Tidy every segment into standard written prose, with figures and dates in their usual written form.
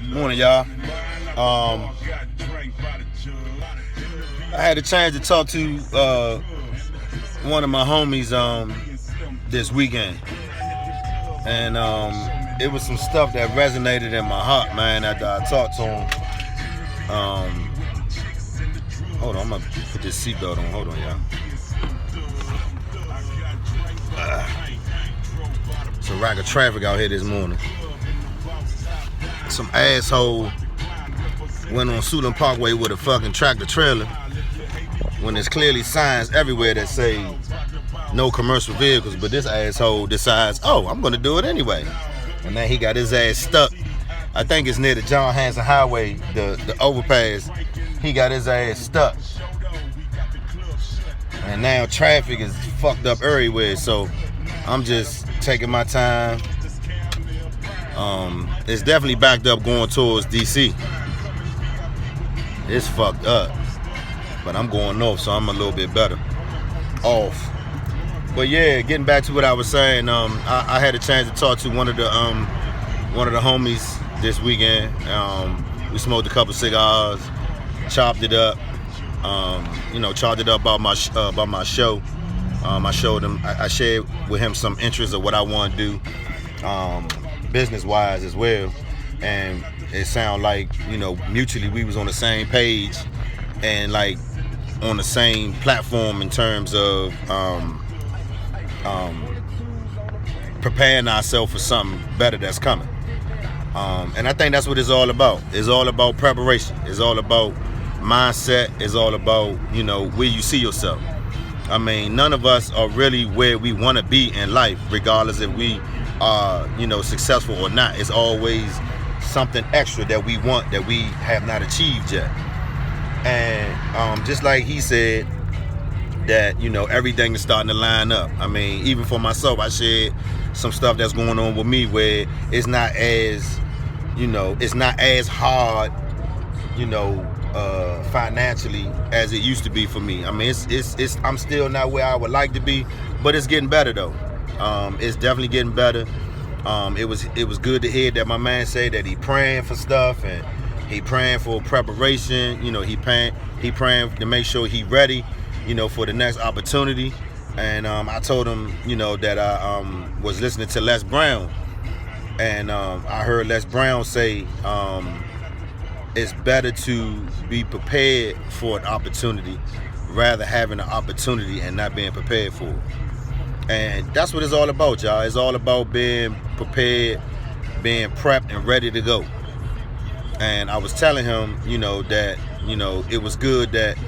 Morning, y'all. I had a chance to talk to one of my homies this weekend, and it was some stuff that resonated in my heart, man. After I talked to him, hold on, I'm gonna put this seatbelt on. Hold on, y'all. It's a rack of traffic out here this morning. Some asshole went on Suitland Parkway with a fucking tractor trailer when there's clearly signs everywhere that say no commercial vehicles, but this asshole decides, oh, I'm gonna do it anyway. And then he got his ass stuck. I think it's near the John Hanson Highway, the overpass. He got his ass stuck. And now traffic is fucked up everywhere, so I'm just taking my time. It's definitely backed up going towards DC. It's fucked up, but I'm going north, so I'm a little bit better off. But yeah, getting back to what I was saying, I had a chance to talk to one of the homies this weekend. We smoked a couple cigars, chopped it up, chopped it up about my show. I showed him, I shared with him some interests of what I want to do, business-wise as well, and it sounded like, mutually we was on the same page and like on the same platform in terms of preparing ourselves for something better that's coming. And I think that's what it's all about. It's all about preparation. It's all about mindset. It's all about, where you see yourself. I mean, none of us are really where we want to be in life, regardless if we are, successful or not. It's always something extra that we want that we have not achieved yet. And just like he said that, everything is starting to line up. I mean, even for myself, I shared some stuff that's going on with me where it's not as, it's not as hard, financially as it used to be for me. I mean, it's I'm still not where I would like to be, but it's getting better though. It's definitely getting better. It was good to hear that my man said that he praying for stuff and he praying for preparation. He praying to make sure he ready, for the next opportunity. And I told him, that I was listening to Les Brown, and I heard Les Brown say it's better to be prepared for an opportunity rather having an opportunity and not being prepared for it. And that's what it's all about, y'all. It's all about being prepared, being prepped and ready to go. And I was telling him, that, it was good that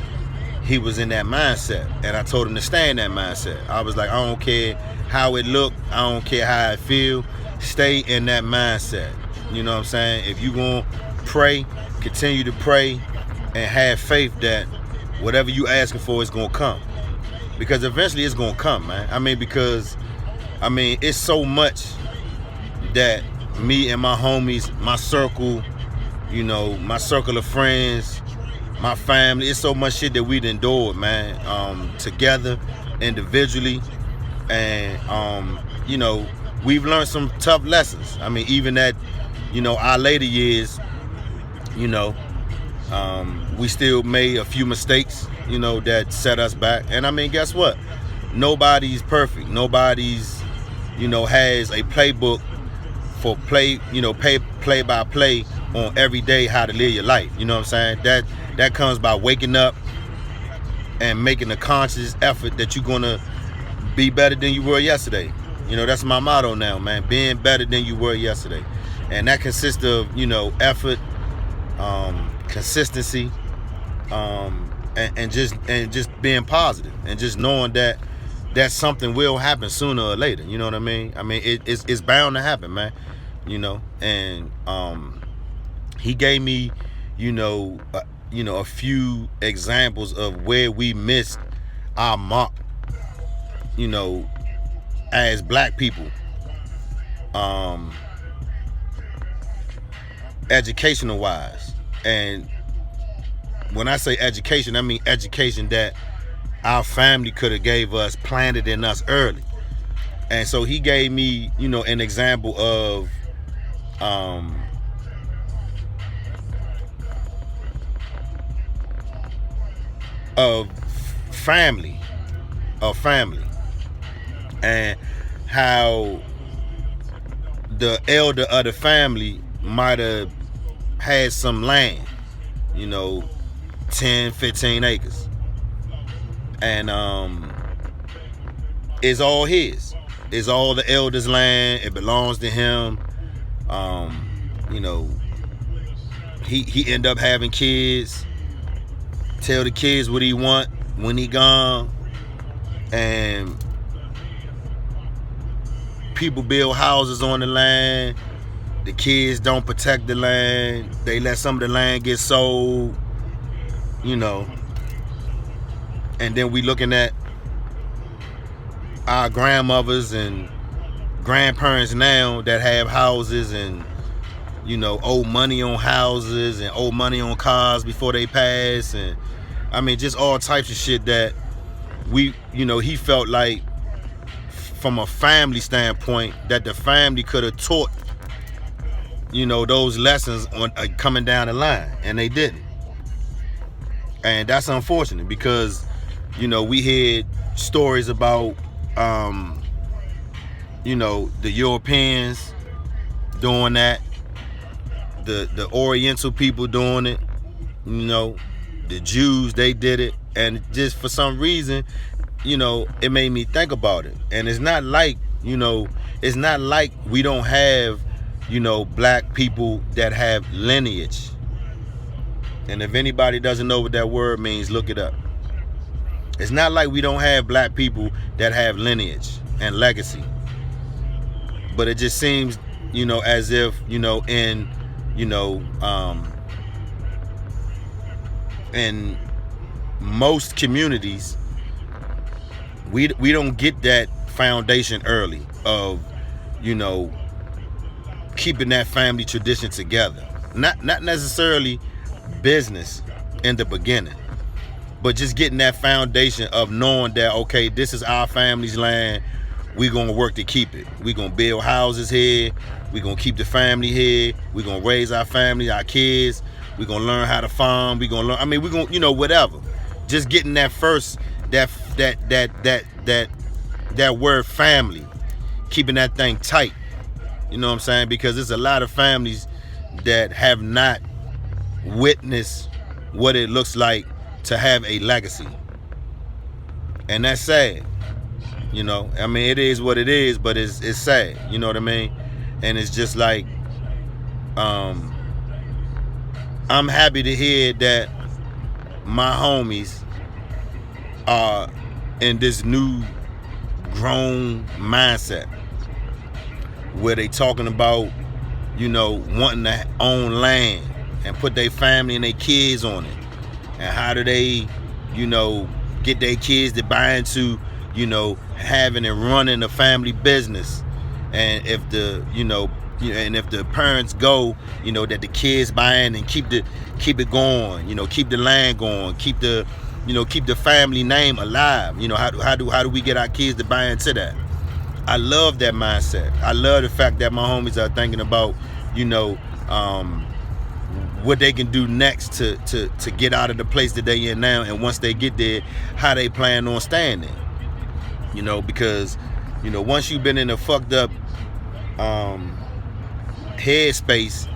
he was in that mindset. And I told him to stay in that mindset. I was like, I don't care how it look. I don't care how it feel. Stay in that mindset. You know what I'm saying? If you gonna pray, continue to pray and have faith that whatever you asking for is gonna come. Because eventually it's gonna come, man. It's so much that me and my homies, my circle, my circle of friends, my family, it's so much shit that we've endured, man, together, individually. And, we've learned some tough lessons. I mean, even at, our later years, we still made a few mistakes, that set us back. And I mean, guess what? Nobody's perfect. Nobody's, has a playbook for play by play on every day how to live your life. You know what I'm saying? That comes by waking up and making a conscious effort that you're gonna be better than you were yesterday. That's my motto now, man. Being better than you were yesterday. And that consists of, effort, consistency, and just being positive and just knowing that something will happen sooner or later. You know what I mean? I mean, it's bound to happen, man. And he gave me, a few examples of where we missed our mark, as black people, educational wise. And when I say education, I mean education that our family could have gave us, planted in us early. And so he gave me, an example of um, of family, and how the elder of the family might have had some land, 10, 15 acres. And it's all his. It's all the elder's land. It belongs to him. You know, he end up having kids. Tell the kids what he want when he gone. And people build houses on the land. The kids don't protect the land. They let some of the land get sold. And then we looking at our grandmothers and grandparents now that have houses and owe money on houses and owe money on cars before they pass, and I mean just all types of shit that he felt like from a family standpoint that the family could have taught those lessons on coming down the line, and they didn't. And that's unfortunate because we heard stories about the Europeans doing that, the Oriental people doing it, the Jews, they did it, and just for some reason, it made me think about it. And it's not like we don't have, black people that have lineage. And if anybody doesn't know what that word means, look it up. It's not like we don't have black people that have lineage and legacy. But it just seems, as if, in most communities, we don't get that foundation early of, keeping that family tradition together. Not necessarily business in the beginning, but just getting that foundation of knowing that, okay, this is our family's land. We're going to work to keep it. We're going to build houses here. We're going to keep the family here. We're going to raise our family, our kids. We're going to learn how to farm. We're going to learn, we're going to, whatever. Just getting that first, that word family, keeping that thing tight. You know what I'm saying? Because there's a lot of families that have not witnessed what it looks like to have a legacy. And that's sad. It is what it is, but it's sad. You know what I mean? And it's just like, I'm happy to hear that my homies are in this new grown mindset where they talking about, wanting to own land and put their family and their kids on it. And how do they, get their kids to buy into, having and running a family business. And if the, and if the parents go, that the kids buy in and keep it going, keep the land going, keep the family name alive. How do we get our kids to buy into that? I love that mindset. I love the fact that my homies are thinking about, what they can do next to get out of the place that they in now, and once they get there, how they plan on staying there. Because once you've been in a fucked up headspace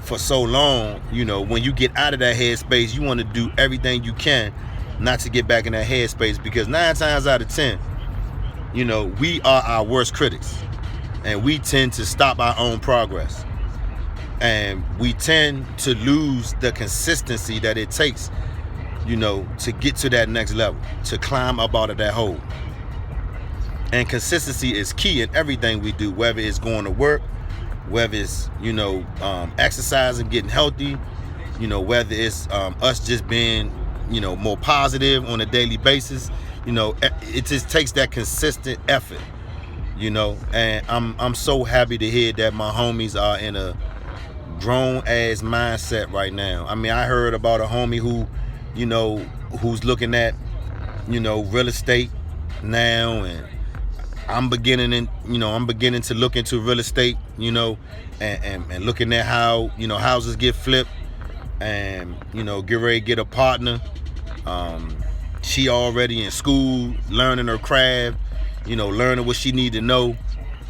for so long, when you get out of that headspace, you want to do everything you can not to get back in that headspace, because 9 times out of 10, we are our worst critics, and we tend to stop our own progress. And we tend to lose the consistency that it takes, to get to that next level, to climb up out of that hole. And consistency is key in everything we do, whether it's going to work, whether it's, exercising, getting healthy, whether it's us just being, more positive on a daily basis. It just takes that consistent effort, and I'm so happy to hear that my homies are in a grown ass mindset right now. I heard about a homie who, who's looking at, real estate now, and I'm beginning to look into real estate, and looking at how, houses get flipped, and, get ready to get a partner. She already in school, learning her craft, learning what she need to know.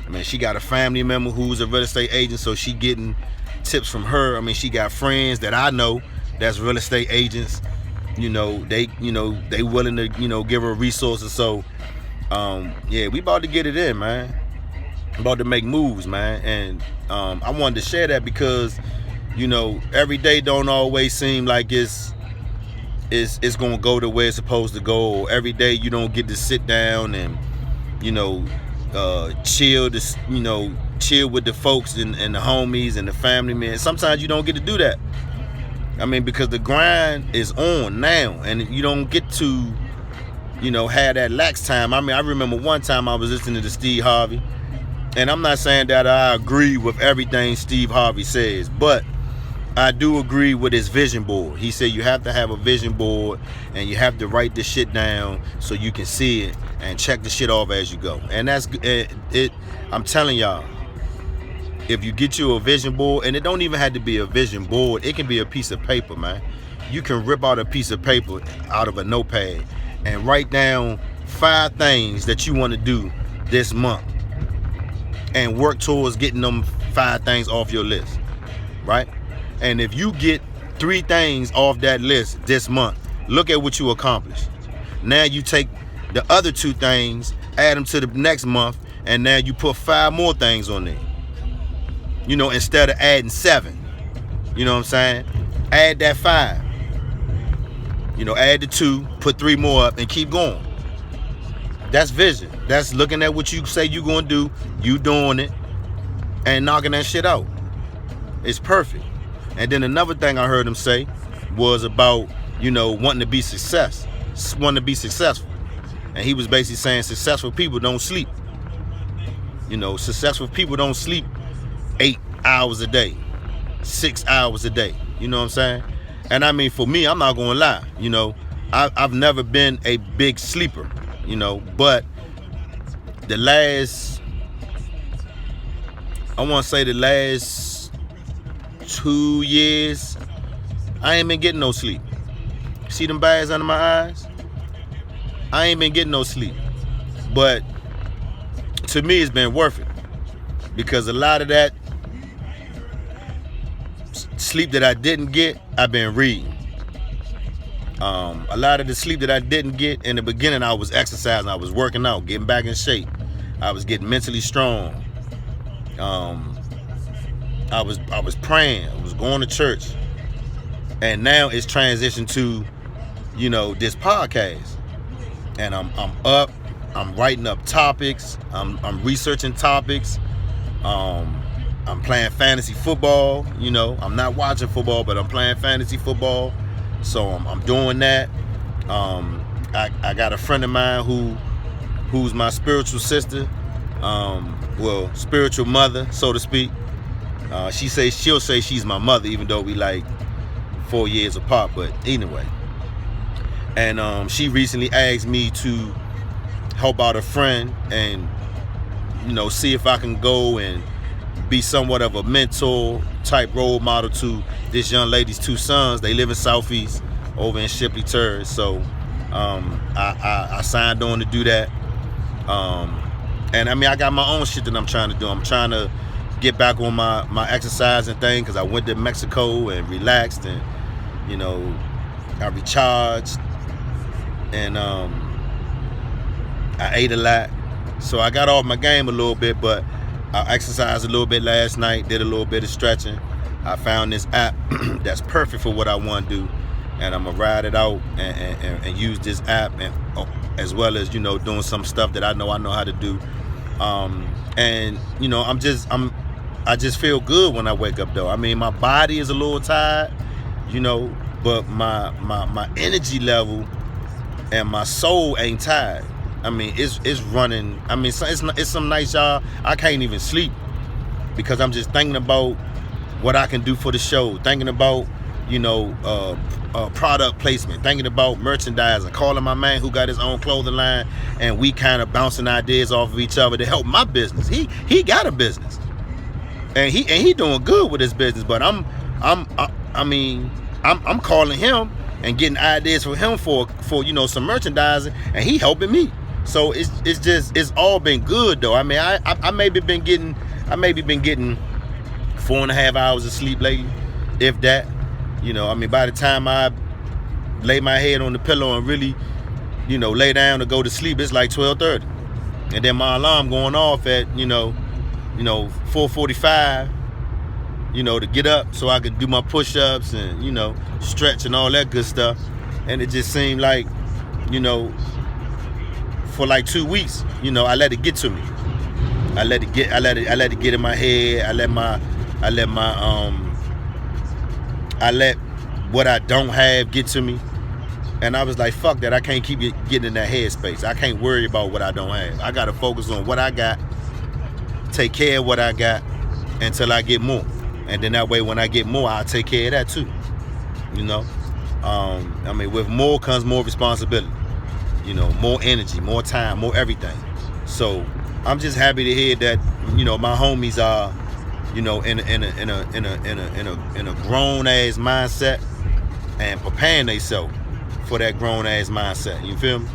I mean, she got a family member who's a real estate agent, so she getting tips from her. I mean, she got friends that I know that's real estate agents. They willing to, give her resources. So, yeah, we about to get it in, man. About to make moves, man. And I wanted to share that because, every day don't always seem like it's gonna go the way it's supposed to go. Or every day you don't get to sit down and, chill with the folks and the homies and the family, man. Sometimes you don't get to do that. I mean, because the grind is on now, and you don't get to, have that lax time. I mean, I remember one time I was listening to Steve Harvey, and I'm not saying that I agree with everything Steve Harvey says, but I do agree with his vision board. He said you have to have a vision board, and you have to write this shit down so you can see it and check the shit off as you go. And that's it. I'm telling y'all, if you get you a vision board, and it don't even have to be a vision board, it can be a piece of paper, man. You can rip out a piece of paper out of a notepad and write down 5 things that you want to do this month and work towards getting them 5 things off your list, right? And if you get 3 things off that list this month, look at what you accomplished. Now you take the other 2 things, add them to the next month, and now you put 5 more things on there. Instead of adding 7. You know what I'm saying? Add that 5. Add the 2, put 3 more up, and keep going. That's vision. That's looking at what you say you're going to do, you doing it, and knocking that shit out. It's perfect. And then another thing I heard him say was about, wanting to be successful. And he was basically saying successful people don't sleep. Successful people don't sleep 8 hours a day, 6 hours a day. You know what I'm saying? And I mean, for me, I'm not gonna lie. I've never been a big sleeper. But the last 2 years, I ain't been getting no sleep. See them bags under my eyes? I ain't been getting no sleep. But to me, it's been worth it, because a lot of that sleep that I didn't get, I've been reading. A lot of the sleep that I didn't get in the beginning, I was exercising, I was working out, getting back in shape. I was getting mentally strong. I was praying, I was going to church. And now it's transitioned to, this podcast. And I'm up, I'm writing up topics, I'm researching topics. I'm playing fantasy football. I'm not watching football, but I'm playing fantasy football. So I'm doing that. I got a friend of mine who's my spiritual sister, spiritual mother, so to speak. She'll say she's my mother, even though we like 4 years apart. But anyway, and she recently asked me to help out a friend and see if I can go and be somewhat of a mentor type role model to this young lady's 2 sons. They live in Southeast over in Shipley Terrace. So I signed on to do that. And I mean, I got my own shit that I'm trying to do. I'm trying to get back on my exercising thing, because I went to Mexico and relaxed, and I recharged, and I ate a lot. So I got off my game a little bit, but I exercised a little bit last night, did a little bit of stretching. I found this app that's perfect for what I want to do, and I'm gonna ride it out and use this app, and as well as doing some stuff that I know how to do. And I just feel good when I wake up, though. I mean, my body is a little tired, but my energy level and my soul ain't tired. I mean, it's running. I mean, it's some nights, y'all, I can't even sleep, because I'm just thinking about what I can do for the show, thinking about product placement, thinking about merchandising, calling my man who got his own clothing line, and we kind of bouncing ideas off of each other to help my business. He got a business, and he doing good with his business. But I'm calling him and getting ideas for him for some merchandising, and he helping me. So it's all been good though. I mean, I maybe been getting 4.5 hours of sleep lately, if that. By the time I lay my head on the pillow and really, lay down to go to sleep, it's like 12:30. And then my alarm going off at, 4:45, to get up so I could do my push-ups and, stretch and all that good stuff. And it just seemed like, for like 2 weeks, I let it get to me. I let it get in my head. I let what I don't have get to me. And I was like, fuck that. I can't keep getting in that headspace. I can't worry about what I don't have. I got to focus on what I got, take care of what I got until I get more. And then that way, when I get more, I'll take care of that too. With more comes more responsibility. More energy, more time, more everything. So I'm just happy to hear that, my homies are, in a grown ass mindset and preparing themselves for that grown ass mindset. You feel me?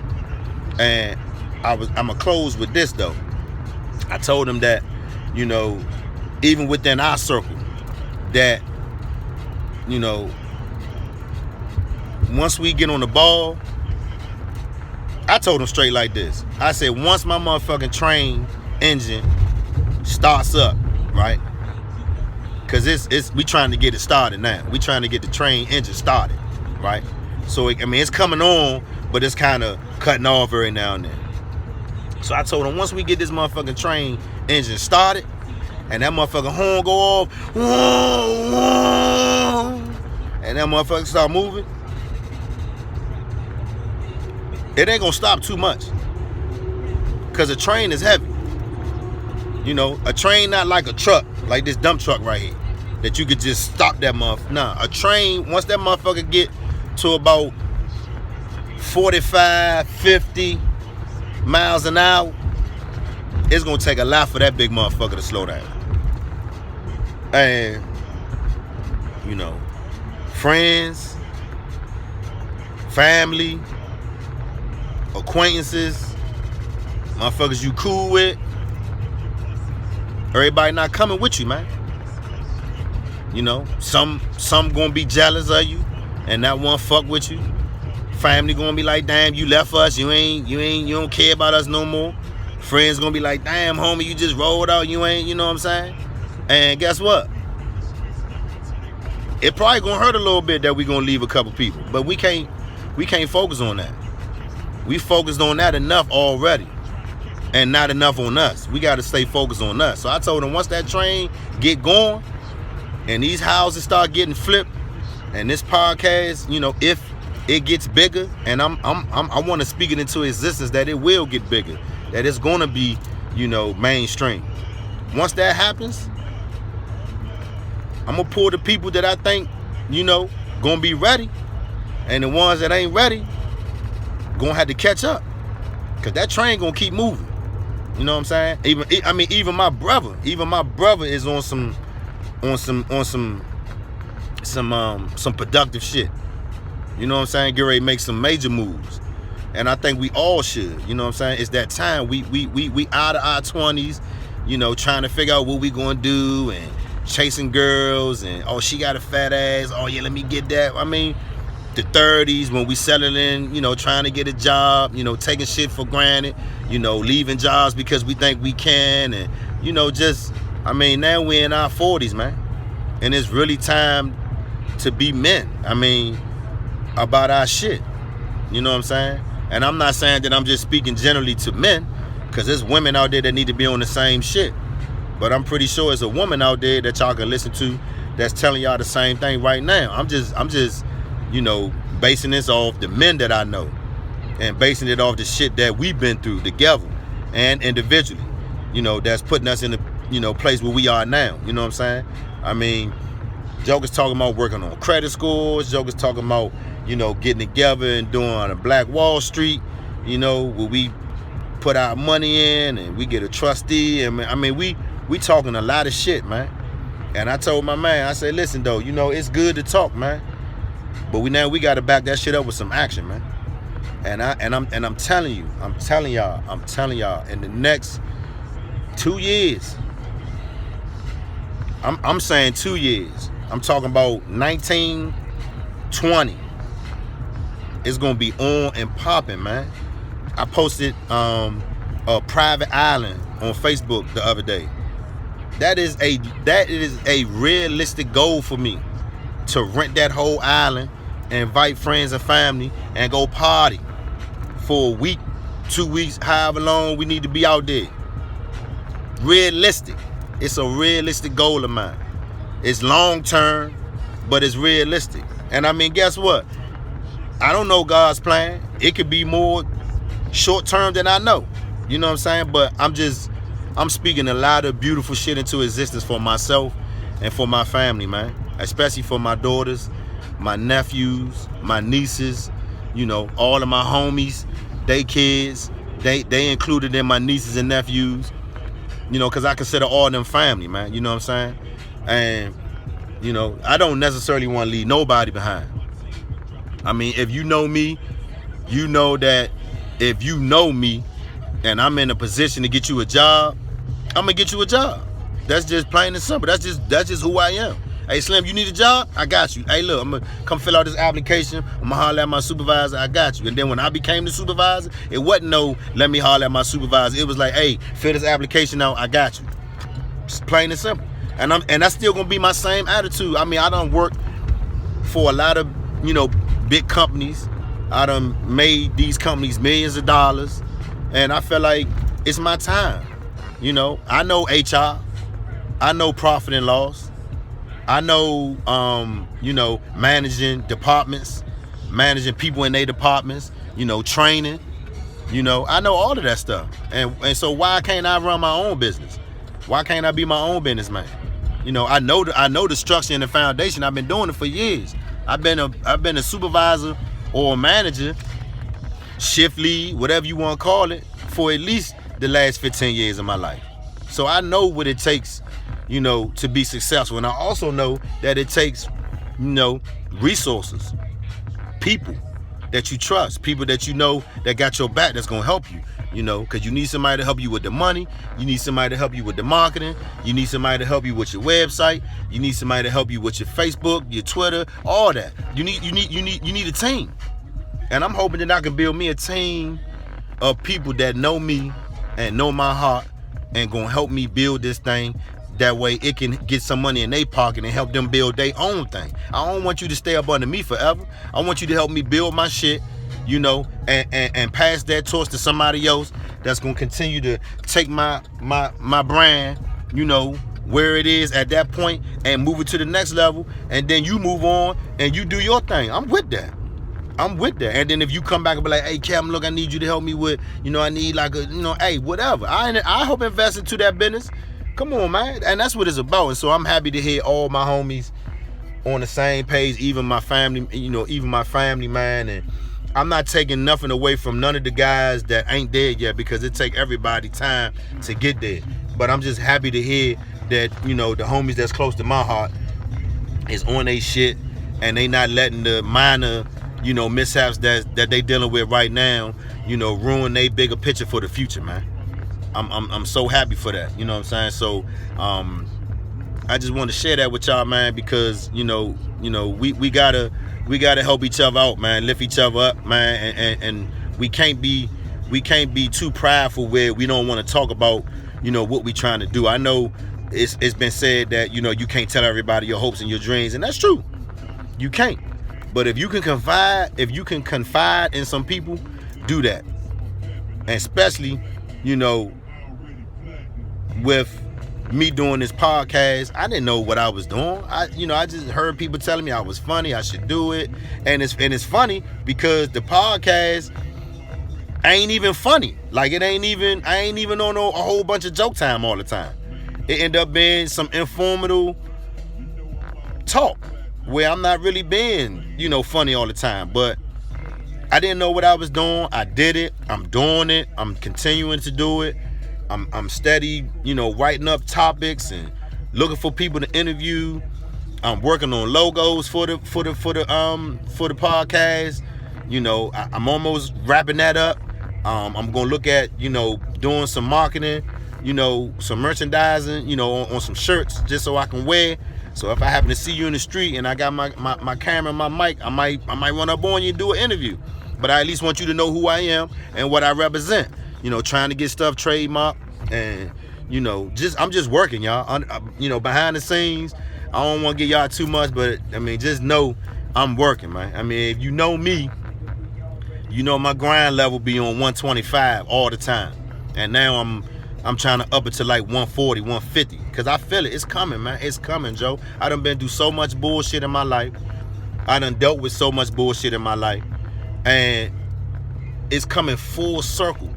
And I'ma close with this though. I told them that, even within our circle, that, once we get on the ball, I told them straight like this. I said, once my motherfucking train engine starts up, right? Because we trying to get it started now. We trying to get the train engine started, right? So, it's coming on, but it's kind of cutting off every now and then. So I told them, once we get this motherfucking train engine started, and that motherfucking horn go off, and that motherfucker start moving, it ain't gonna stop too much. Because a train is heavy. A train not like a truck, like this dump truck right here, that you could just stop that motherfucker. Nah, a train, once that motherfucker get to about 45, 50 miles an hour, it's gonna take a lot for that big motherfucker to slow down. And, friends, family, acquaintances, motherfuckers you cool with, everybody not coming with you, man. Some gonna be jealous of you and not want to fuck with you. Family gonna be like, damn, you left us, you don't care about us no more. Friends gonna be like, damn, homie, you just rolled out, you know what I'm saying? And guess what? It probably gonna hurt a little bit that we gonna leave a couple people, but we can't focus on that. We focused on that enough already, and not enough on us. We got to stay focused on us. So I told them, once that train get going, and these houses start getting flipped, and this podcast, if it gets bigger, and I want to speak it into existence that it will get bigger, that it's gonna be, mainstream. Once that happens, I'm gonna pull the people that I think, gonna be ready, and the ones that ain't ready, gonna have to catch up, cause that train gonna keep moving. You know what I'm saying? Even my brother is on some productive shit. You know what I'm saying? Get ready to make some major moves, and I think we all should. You know what I'm saying? It's that time. We out of our 20s, trying to figure out what we gonna do, and chasing girls, and oh, she got a fat ass. Oh yeah, let me get that. The 30s when we settling in, trying to get a job, taking shit for granted, leaving jobs because we think we can, and now we're in our 40s, man, and it's really time to be men. About our shit. You know what I'm saying? And I'm not saying that I'm just speaking generally to men, because there's women out there that need to be on the same shit. But I'm pretty sure there's a woman out there that y'all can listen to that's telling y'all the same thing right now. I'm just basing this off the men that I know, and basing it off the shit that we've been through together and individually, that's putting us in the, place where we are now. You know what I'm saying? Jokers talking about working on credit scores. Jokers talking about, getting together and doing a Black Wall Street, where we put our money in and we get a trustee. And I mean, we talking a lot of shit, man. And I told my man, I said, listen though, it's good to talk, man, but we got to back that shit up with some action, man. And I'm telling y'all, in the next 2 years, I'm saying 2 years. I'm talking about 1920. It's gonna be on and popping, man. I posted a private island on Facebook the other day. That is a realistic goal for me, to rent that whole island and invite friends and family and go party for a week, 2 weeks, however long we need to be out there. Realistic. It's a realistic goal of mine. It's long term, but it's realistic. And I mean, guess what? I don't know God's plan. It could be more short term than I know. You know what I'm saying? But I'm speaking a lot of beautiful shit into existence for myself and for my family, man. Especially for my daughters, my nephews, my nieces, all of my homies, they kids, they included in my nieces and nephews, because I consider all of them family, man. You know what I'm saying? And, I don't necessarily want to leave nobody behind. I mean, if you know me, you know that if you know me and I'm in a position to get you a job, I'm gonna get you a job. That's just plain and simple. That's just who I am. Hey Slim, you need a job? I got you. Hey look, I'm gonna come fill out this application. I'm gonna holler at my supervisor. I got you. And then when I became the supervisor, it wasn't no let me holler at my supervisor. It was like, hey, fill this application out. I got you. It's plain and simple. And that's still gonna be my same attitude. I mean, I done worked for a lot of big companies. I done made these companies millions of dollars, and I feel like it's my time. I know HR, I know profit and loss, I know managing departments, managing people in their departments, training, I know all of that stuff. And so why can't I run my own business? Why can't I be my own businessman? I know the structure and the foundation. I've been doing it for years. I've been a supervisor or a manager, shift lead, whatever you want to call it, for at least the last 15 years of my life. So I know what it takes, to be successful. And I also know that it takes, resources, people that you trust, people that that got your back, that's going to help you, because you need somebody to help you with the money. You need somebody to help you with the marketing. You need somebody to help you with your website. You need somebody to help you with your Facebook, your Twitter, all that. You need a team. And I'm hoping that I can build me a team of people that know me and know my heart and gonna help me build this thing. That way it can get some money in their pocket and help them build their own thing. I don't want you to stay up under me forever. I want you to help me build my shit, and pass that torch to somebody else that's gonna continue to take my brand, where it is at that point and move it to the next level. And then you move on and you do your thing. I'm with that. And then if you come back and be like, hey, Cam, look, I need you to help me with, I need like a, hey, whatever. I hope invest into that business. Come on, man. And that's what it's about. And so I'm happy to hear all my homies on the same page, even my family, man. And I'm not taking nothing away from none of the guys that ain't there yet, because it take everybody time to get there. But I'm just happy to hear that, the homies that's close to my heart is on they shit, and they not letting the minor, mishaps that they dealing with right now, ruin they bigger picture for the future, man. I'm so happy for that. You know what I'm saying? So I just want to share that with y'all, man, because we gotta help each other out, man, lift each other up, man, and we can't be too prideful where we don't want to talk about what we trying to do. I know it's been said that you can't tell everybody your hopes and your dreams, and that's true. You can't. But if you can confide in some people, do that. And especially, with me doing this podcast, I didn't know what I was doing. I just heard people telling me I was funny, I should do it. And it's funny because the podcast ain't even funny. Like I ain't even on a whole bunch of joke time all the time. It ended up being some informative talk where I'm not really being, funny all the time. But I didn't know what I was doing. I did it. I'm doing it. I'm continuing to do it. I'm steady, writing up topics and looking for people to interview. I'm working on logos for the podcast. I'm almost wrapping that up. I'm gonna look at, doing some marketing, some merchandising, on some shirts just so I can wear. So if I happen to see you in the street and I got my camera and my mic, I might run up on you and do an interview. But I at least want you to know who I am and what I represent. Trying to get stuff trademarked and, I'm just working, y'all. Behind the scenes. I don't want to give y'all too much, but just know I'm working, man. If you know me, my grind level be on 125 all the time. And now I'm trying to up it to like 140, 150. Cause I feel it. It's coming, man. It's coming, Joe. I done been through so much bullshit in my life. I done dealt with so much bullshit in my life. And it's coming full circle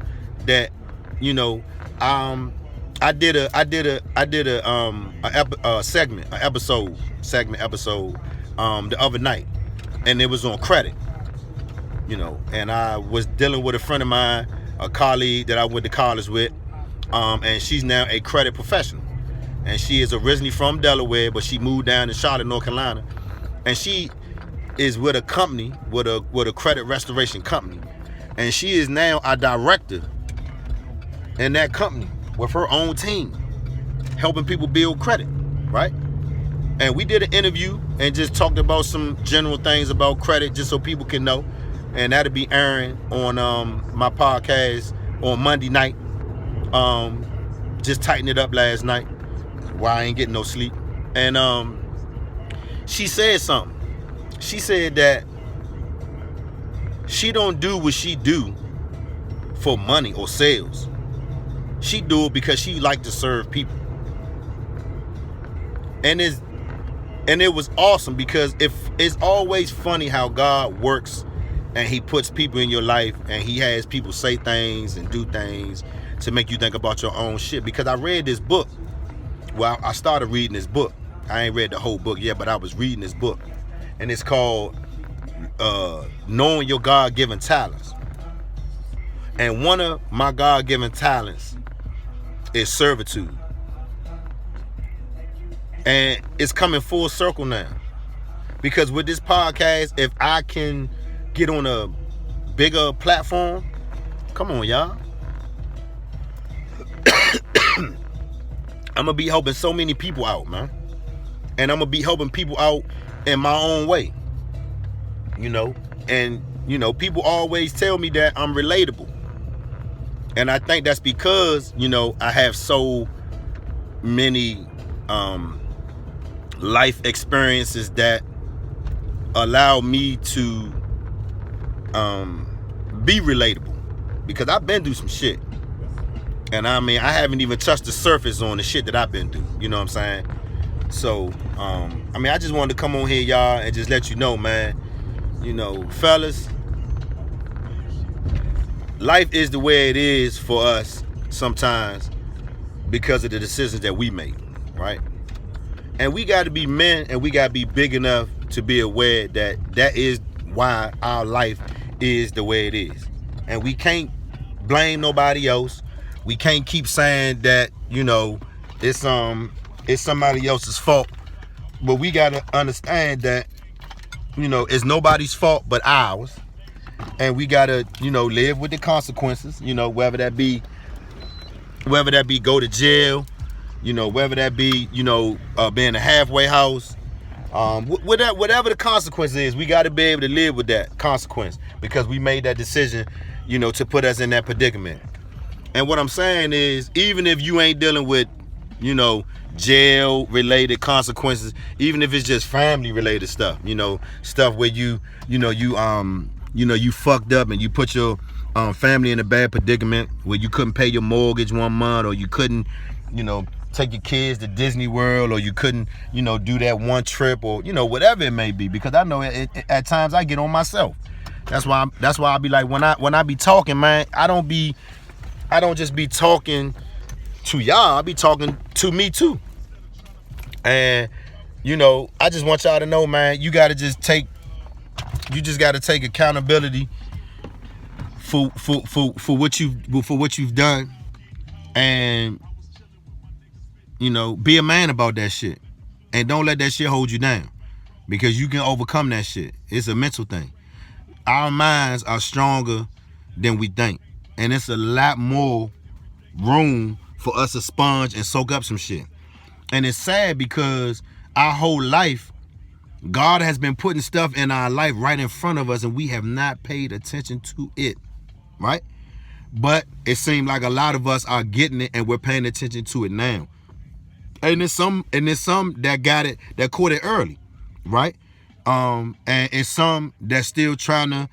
that, I did a episode the other night, and it was on credit, and I was dealing with a friend of mine, a colleague that I went to college with, and she's now a credit professional, and she is originally from Delaware, but she moved down to Charlotte, North Carolina, and she is with a company, with a credit restoration company, and she is now a director in that company with her own team, helping people build credit, right? And we did an interview and just talked about some general things about credit just so people can know. And that'll be airing on my podcast on Monday night. Just tightened it up last night while I ain't getting no sleep. And she said something. She said that she don't do what she do for money or sales. She do it because she like to serve people. And it was awesome because it's always funny how God works and he puts people in your life and he has people say things and do things to make you think about your own shit. Because I read this book. Well, I started reading this book. I ain't read the whole book yet, but I was reading this book. And it's called Knowing Your God-Given Talents. And one of my God-given talents is servitude. And it's coming full circle now. Because with this podcast, if I can get on a bigger platform, come on, y'all. I'm going to be helping so many people out, man. And I'm going to be helping people out in my own way. And, people always tell me that I'm relatable. And I think that's because, I have so many life experiences that allow me to be relatable. Because I've been through some shit. And I haven't even touched the surface on the shit that I've been through. You know what I'm saying? So, I just wanted to come on here, y'all, and just let you know, man. Fellas, life is the way it is for us sometimes because of the decisions that we make, right? And we got to be men and we got to be big enough to be aware that that is why our life is the way it is. And we can't blame nobody else. We can't keep saying that, it's somebody else's fault. But we got to understand that, it's nobody's fault but ours. And we gotta, live with the consequences, whether that be go to jail, whether that be, being a halfway house, whatever the consequence is, we gotta be able to live with that consequence because we made that decision, to put us in that predicament. And what I'm saying is, even if you ain't dealing with, jail related consequences, even if it's just family related stuff, stuff where you fucked up and you put your family in a bad predicament where you couldn't pay your mortgage one month, or you couldn't, take your kids to Disney World, or you couldn't, do that one trip, or, whatever it may be. Because I know at times I get on myself. That's why I be like, when I be talking, man, I don't just be talking to y'all. I be talking to me too. And I just want y'all to know, man, you just gotta take accountability for what you've done, and be a man about that shit, and don't let that shit hold you down, because you can overcome that shit. It's a mental thing. Our minds are stronger than we think, and it's a lot more room for us to sponge and soak up some shit. And it's sad because our whole life, God has been putting stuff in our life right in front of us, and we have not paid attention to it, right? But it seems like a lot of us are getting it, and we're paying attention to it now. And there's some that got it, that caught it early, right? And it's some that's still trying to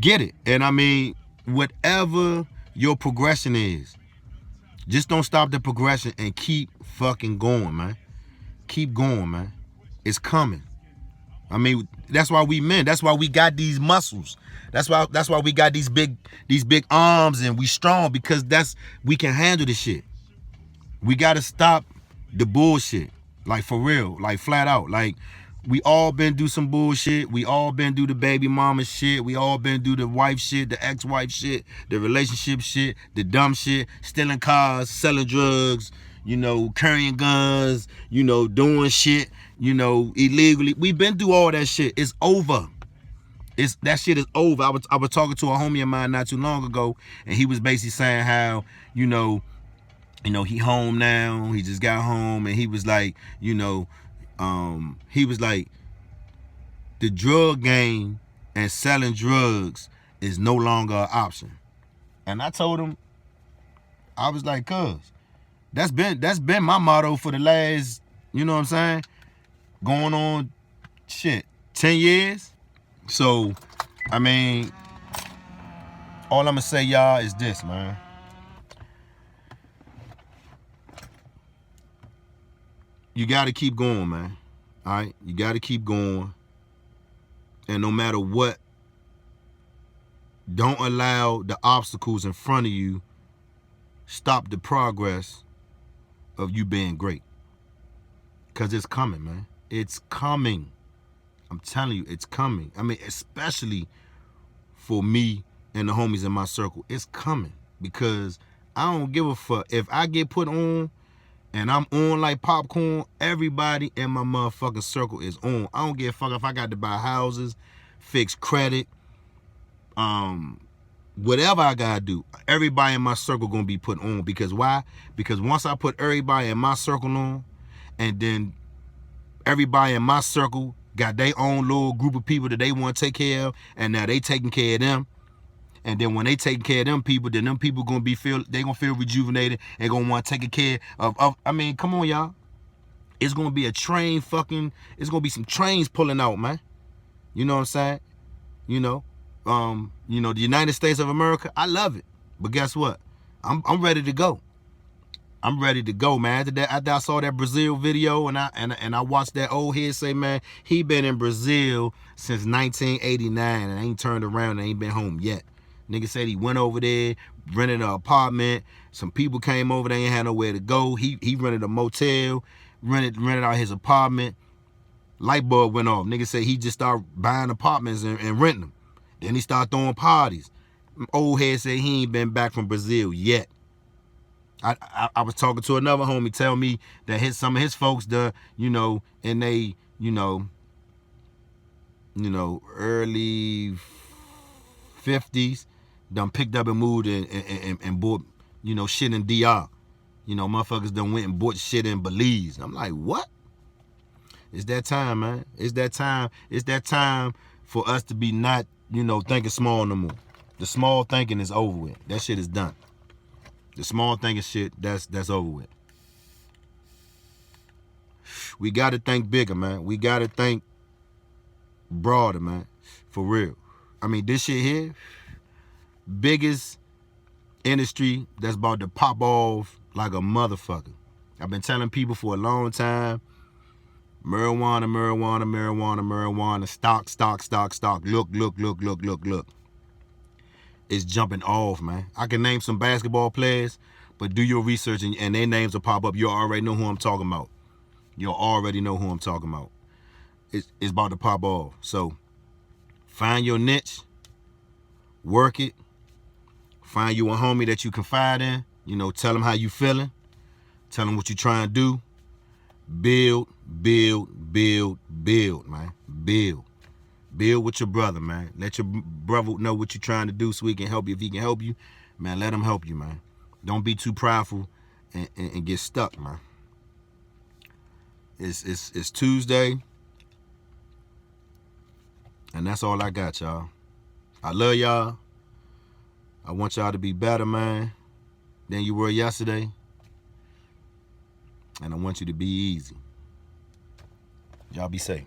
get it. And I mean, whatever your progression is, just don't stop the progression and keep fucking going, man. Keep going, man. It's coming. I mean, that's why we men. That's why we got these muscles. That's why we got these big arms, and we strong, because we can handle the shit. We gotta stop the bullshit. Like, for real. Like, flat out. Like, we all been through some bullshit. We all been through the baby mama shit. We all been through the wife shit, the ex-wife shit, the relationship shit, the dumb shit, stealing cars, selling drugs, carrying guns, doing shit, illegally. We been through all that shit. It's over. That shit is over. I was talking to a homie of mine not too long ago, and he was basically saying how, he home now. He just got home, and he was like, the drug game and selling drugs is no longer an option. And I told him, I was like, cuz, that's been my motto for the last, you know what I'm saying, going on, 10 years. So, I mean, all I'm gonna say, y'all, is this, man. You gotta keep going, man. All right? You gotta keep going. And no matter what, don't allow the obstacles in front of you stop the progress of you being great. Because it's coming, man. It's coming. I'm telling you, it's coming. I mean, especially for me and the homies in my circle. It's coming. Because I don't give a fuck. If I get put on and I'm on like popcorn, everybody in my motherfucking circle is on. I don't give a fuck if I got to buy houses, fix credit, whatever I gotta do. Everybody in my circle gonna be put on. Because why? Because once I put everybody in my circle on, and then everybody in my circle got their own little group of people that they want to take care of, and now they taking care of them. And then when they taking care of them people, then them people gonna feel rejuvenated and gonna want to take care of. I mean, come on, y'all. It's gonna be a train it's gonna be some trains pulling out, man. You know what I'm saying? The United States of America, I love it. But guess what? I'm ready to go. I'm ready to go, man. After I saw that Brazil video, and I watched that old head say, man, he been in Brazil since 1989 and ain't turned around and ain't been home yet. Nigga said he went over there, rented an apartment. Some people came over, they ain't had nowhere to go. He rented a motel, rented out his apartment. Light bulb went off. Nigga said he just started buying apartments and renting them. Then he started throwing parties. Old head said he ain't been back from Brazil yet. I was talking to another homie, tell me that some of his folks, in they, early 50s, done picked up and moved and bought, shit in DR. Motherfuckers done went and bought shit in Belize. I'm like, what? It's that time, man. It's that time. It's that time for us to be not, thinking small no more. The small thinking is over with. That shit is done. The small thinking shit, that's over with. We got to think bigger, man. We got to think broader, man. For real. I mean, this shit here, biggest industry that's about to pop off like a motherfucker. I've been telling people for a long time, marijuana, stock. Look. It's jumping off, man. I can name some basketball players, but do your research and their names will pop up. You already know who I'm talking about. you'll already know who I'm talking about. It's about to pop off. So find your niche, work it, find you a homie that you confide in, tell them how you feeling, tell them what you trying to do. Build, man. Build with your brother, man. Let your brother know what you're trying to do so he can help you. If he can help you, man, let him help you, man. Don't be too prideful and get stuck, man. It's Tuesday, and that's all I got, y'all. I love y'all. I want y'all to be better, man, than you were yesterday. And I want you to be easy. Y'all be safe.